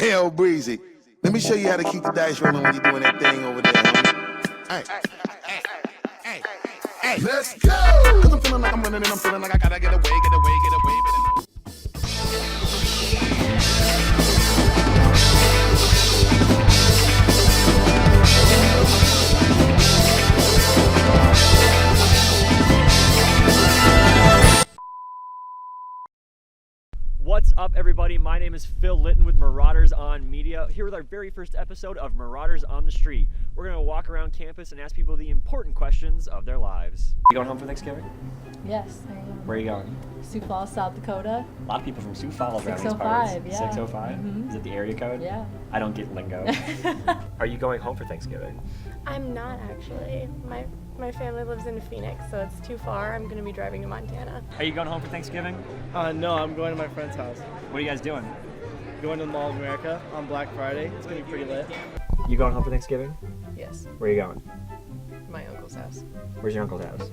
Hey, old Breezy, let me show you how to keep the dice rolling when you're doing that thing over there, homie. Hey, let's go! Cause I'm feeling like I'm running and I'm feeling like I gotta get away. What's up, everybody? My name is Phil Litton with Marauders on Media, here with our very first episode of Marauders on the Street. We're going to walk around campus and ask people the important questions of their lives. You going home for Thanksgiving? Yes, I am. Where are you going? Sioux Falls, South Dakota. A lot of people from Sioux Falls around these parts. 605, yeah. 605? Mm-hmm. Is it the area code? Yeah. I don't get lingo. Are you going home for Thanksgiving? I'm not actually. My family lives in Phoenix, so it's too far. I'm going to be driving to Montana. Are you going home for Thanksgiving? No, I'm going to my friend's house. What are you guys doing? Going to the Mall of America on Black Friday. It's going to be pretty lit. You going home for Thanksgiving? Yes, Where are you going? my uncle's house Where's your uncle's house?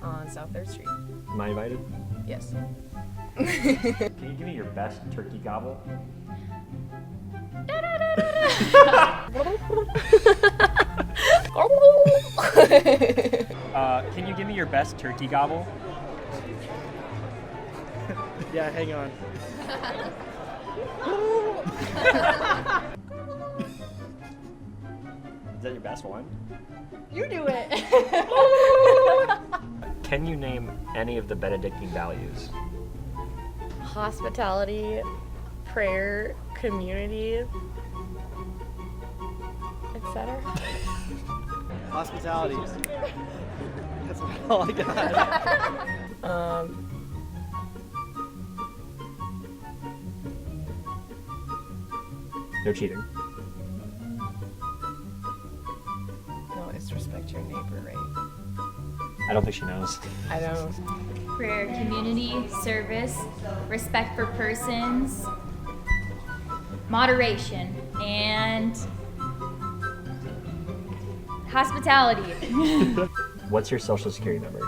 on South 3rd Street. Am I invited? Yes. Can you give me your best turkey gobble? Can you give me your best turkey gobble? Yeah, hang on. Is that your best one? You do it. Can you name any of the Benedictine values? Hospitality, prayer, community, etc. Hospitality. That's all I got. No cheating. No, it's respect your neighbor, right? I don't think she knows. I don't. Prayer, community, service, respect for persons, moderation, and hospitality. What's your social security number?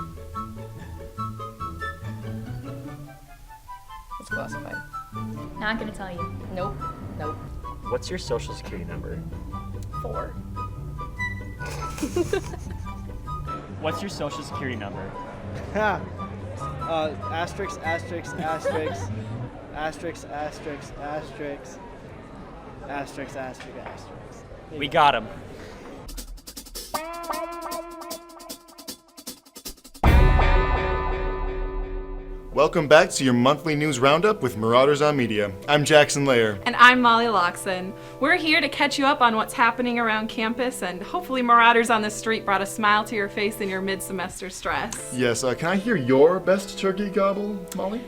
It's classified. Not gonna tell you. Nope. Nope. What's your social security number? 4. What's your social security number? Ha! Asterisk, asterisk, asterisk, asterisk, asterisk, asterisk, asterisk, asterisk, asterisk. We got him. Welcome back to your monthly news roundup with Marauders on Media. I'm Jackson Layer. And I'm Molly Loxon. We're here to catch you up on what's happening around campus, and hopefully Marauders on the Street brought a smile to your face in your mid-semester stress. Yes, can I hear your best turkey gobble, Molly?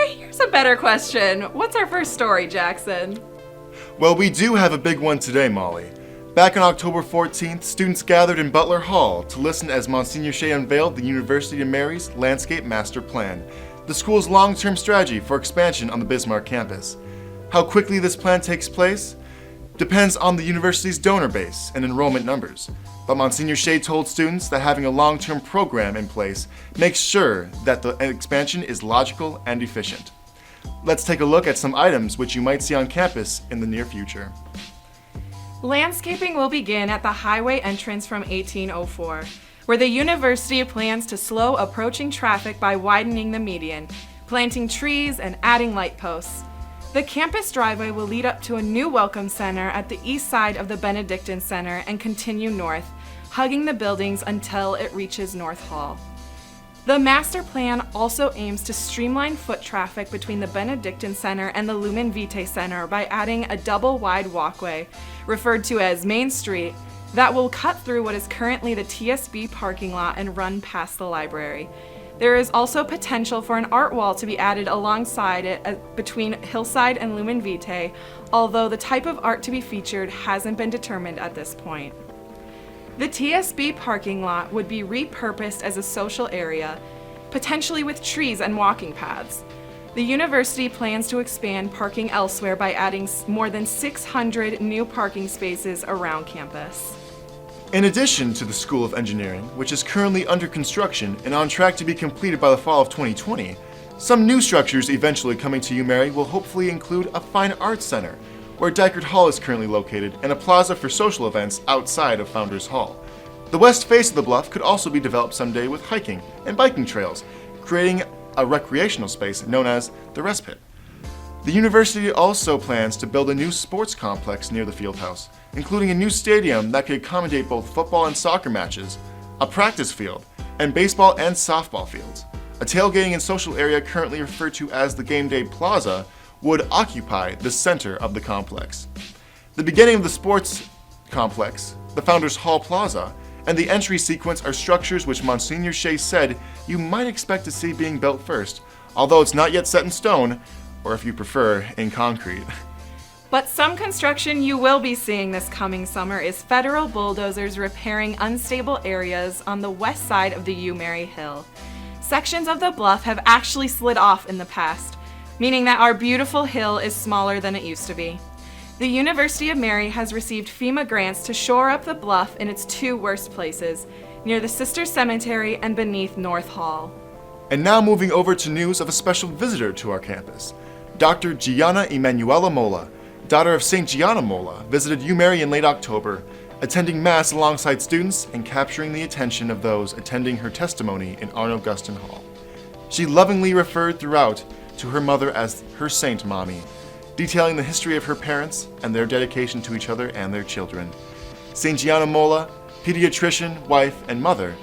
Here's a better question. What's our first story, Jackson? Well, we do have a big one today, Molly. Back on October 14th, students gathered in Butler Hall to listen as Monsignor Shea unveiled the University of UMary's Landscape Master Plan, the school's long-term strategy for expansion on the Bismarck campus. How quickly this plan takes place depends on the university's donor base and enrollment numbers. But Monsignor Shea told students that having a long-term program in place makes sure that the expansion is logical and efficient. Let's take a look at some items which you might see on campus in the near future. Landscaping will begin at the highway entrance from 1804, where the university plans to slow approaching traffic by widening the median, planting trees, and adding light posts. The campus driveway will lead up to a new welcome center at the east side of the Benedictine Center and continue north, hugging the buildings until it reaches North Hall. The master plan also aims to streamline foot traffic between the Benedictine Center and the Lumen Vitae Center by adding a double-wide walkway, referred to as Main Street, that will cut through what is currently the TSB parking lot and run past the library. There is also potential for an art wall to be added alongside it between Hillside and Lumen Vitae, although the type of art to be featured hasn't been determined at this point. The TSB parking lot would be repurposed as a social area, potentially with trees and walking paths. The university plans to expand parking elsewhere by adding more than 600 new parking spaces around campus. In addition to the School of Engineering, which is currently under construction and on track to be completed by the fall of 2020, some new structures eventually coming to UMary will hopefully include a fine arts center, where Dykert Hall is currently located, and a plaza for social events outside of Founders Hall. The west face of the bluff could also be developed someday with hiking and biking trails, creating a recreational space known as the Rest Pit. The university also plans to build a new sports complex near the fieldhouse, including a new stadium that could accommodate both football and soccer matches, a practice field, and baseball and softball fields. A tailgating and social area currently referred to as the Game Day Plaza would occupy the center of the complex. The beginning of the sports complex, the Founders Hall Plaza, and the entry sequence are structures which Monsignor Shea said you might expect to see being built first, although it's not yet set in stone, or if you prefer, in concrete. But some construction you will be seeing this coming summer is federal bulldozers repairing unstable areas on the west side of the UMary Hill. Sections of the bluff have actually slid off in the past, meaning that our beautiful hill is smaller than it used to be. The University of Mary has received FEMA grants to shore up the bluff in its two worst places, near the Sister Cemetery and beneath North Hall. And now moving over to news of a special visitor to our campus. Dr. Gianna Molla, daughter of St. Gianna Molla, visited UMary in late October, attending Mass alongside students and capturing the attention of those attending her testimony in Arnold Guston Hall. She lovingly referred throughout to her mother as her Saint Mommy, detailing the history of her parents and their dedication to each other and their children. St. Gianna Molla, pediatrician, wife, and mother,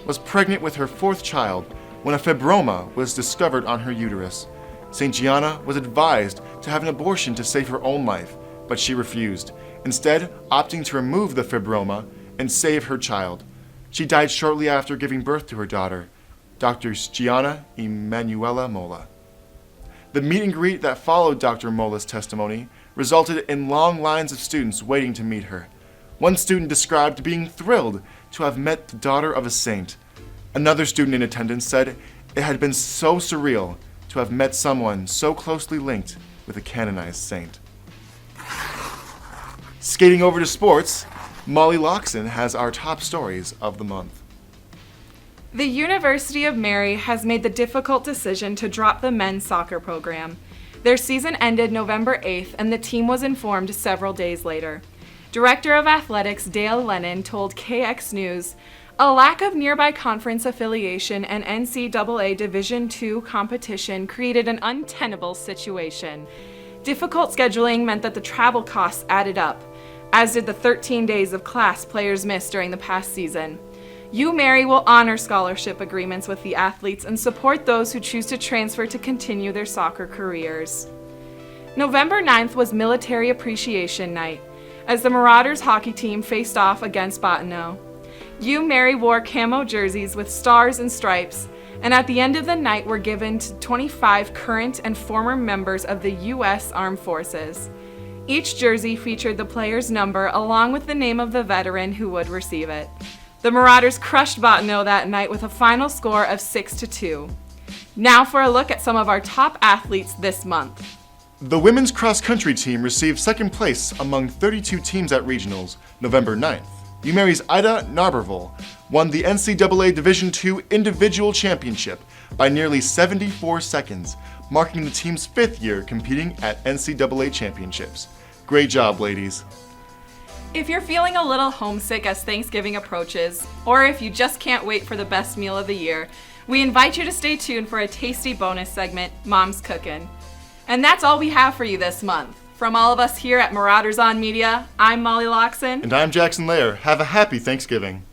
was pregnant with her fourth child when a fibroma was discovered on her uterus. St. Gianna was advised to have an abortion to save her own life, but she refused, instead opting to remove the fibroma and save her child. She died shortly after giving birth to her daughter, Dr. Gianna Molla. The meet and greet that followed Dr. Molla's testimony resulted in long lines of students waiting to meet her. One student described being thrilled to have met the daughter of a saint. Another student in attendance said it had been so surreal to have met someone so closely linked with a canonized saint. Skating over to sports, Molly Loxon has our top stories of the month. The University of Mary has made the difficult decision to drop the men's soccer program. Their season ended November 8th, and the team was informed several days later. Director of Athletics Dale Lennon told KX News, "A lack of nearby conference affiliation and NCAA Division II competition created an untenable situation. Difficult scheduling meant that the travel costs added up, as did the 13 days of class players missed during the past season. UMary will honor scholarship agreements with the athletes and support those who choose to transfer to continue their soccer careers." November 9th was Military Appreciation Night, as the Marauders hockey team faced off against Bottineau. UMary wore camo jerseys with stars and stripes, and at the end of the night were given to 25 current and former members of the U.S. Armed Forces. Each jersey featured the player's number along with the name of the veteran who would receive it. The Marauders crushed Bottineau that night with a final score of 6-2. Now for a look at some of our top athletes this month. The women's cross-country team received second place among 32 teams at regionals, November 9th. UMary's Ida Narberville won the NCAA Division II Individual Championship by nearly 74 seconds, marking the team's fifth year competing at NCAA championships. Great job, ladies. If you're feeling a little homesick as Thanksgiving approaches, or if you just can't wait for the best meal of the year, we invite you to stay tuned for a tasty bonus segment, Mom's Cookin'. And that's all we have for you this month. From all of us here at Marauders on Media, I'm Molly Loxon. And I'm Jackson Lair. Have a happy Thanksgiving.